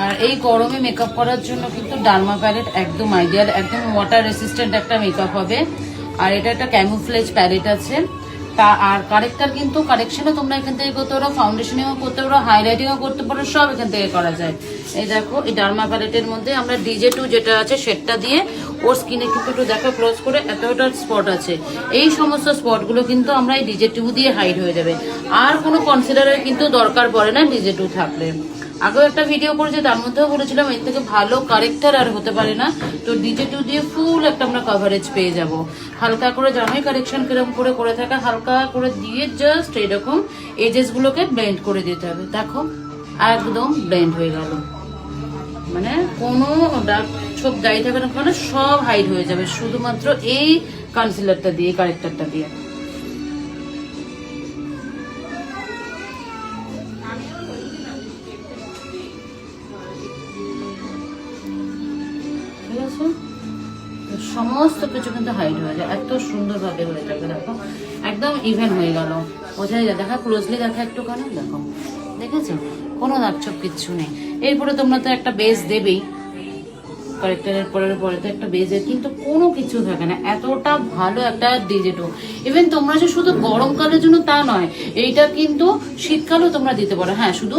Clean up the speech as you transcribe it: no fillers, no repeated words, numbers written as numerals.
আর এই গরমে মেকআপ করার জন্য কিন্তু ডার্মা প্যালেট একদম আইডিয়াল, একদম ওয়াটার রেসিস্ট্যান্ট একটা মেকআপ হবে। আর এটা একটা ক্যামুফ্লেজ প্যালেট আছে। তা আর কারেক্টার কিন্তু কারেকশনও তোমরা এখান থেকে করতে পারো, ফাউন্ডেশনিংও করতে পারো, হাইলাইটিংও করতে পারো, সব এখান থেকে করা যায়। এই দেখো এই ডার্মা প্যালেটের মধ্যে আমরা DJ2 যেটা আছে সেটা দিয়ে ওর স্কিনে কিন্তু একটু দেখো ক্লোজ করে এতটা স্পট আছে, এই সমস্ত স্পটগুলো কিন্তু আমরা এই DJ2 দিয়ে হাইড হয়ে যাবে। আর কোনো কনসিলারের কিন্তু দরকার পড়ে না DJ2 থাকলে। আগেও একটা ভিডিও করেছি, তার মধ্যেও বলেছিলাম এর থেকে ভালো কারেক্টার আর হতে পারে না। তো DJ2 দিয়ে ফুল একটা আমরা কভারেজ পেয়ে যাব। হালকা করে জানোই কারেকশন কিরকম করে করে থাকে, হালকা করে দিয়ে জাস্ট এরকম এজেস গুলোকে ব্লেন্ড করে দিতে হবে। দেখো একদম ব্লেন্ড হয়ে গেল, মানে কোনো ডার্ক ছোপ দাঁড়িয়ে থাকবে না, মানে সব হাইড হয়ে যাবে শুধুমাত্র এই কনসিলারটা দিয়ে, কারেক্টারটা দিয়ে। ঠিক আছে, সমস্ত কিছু কিন্তু হাইড হয়ে যায়, এত সুন্দর ভাবে হয়ে যাবে। দেখো একদম ইভেন হয়ে গেল, বোঝাই যায়। দেখা ক্লোজলি দেখা একটুখানি, দেখো দেখেছো কোনো দাগ ছোপ কিচ্ছু নেই। এরপরে তোমরা তো একটা বেস দেবেই, কারেক্টারের পরে তো একটা বেজের কিন্তু কোনো কিছু থাকে না, এতটা ভালো একটা DJ2। ইভেন তোমরা যে শুধু গরমকালের জন্য তা নয়, এইটা কিন্তু শীতকালেও তোমরা দিতে পারো। হ্যাঁ, শুধু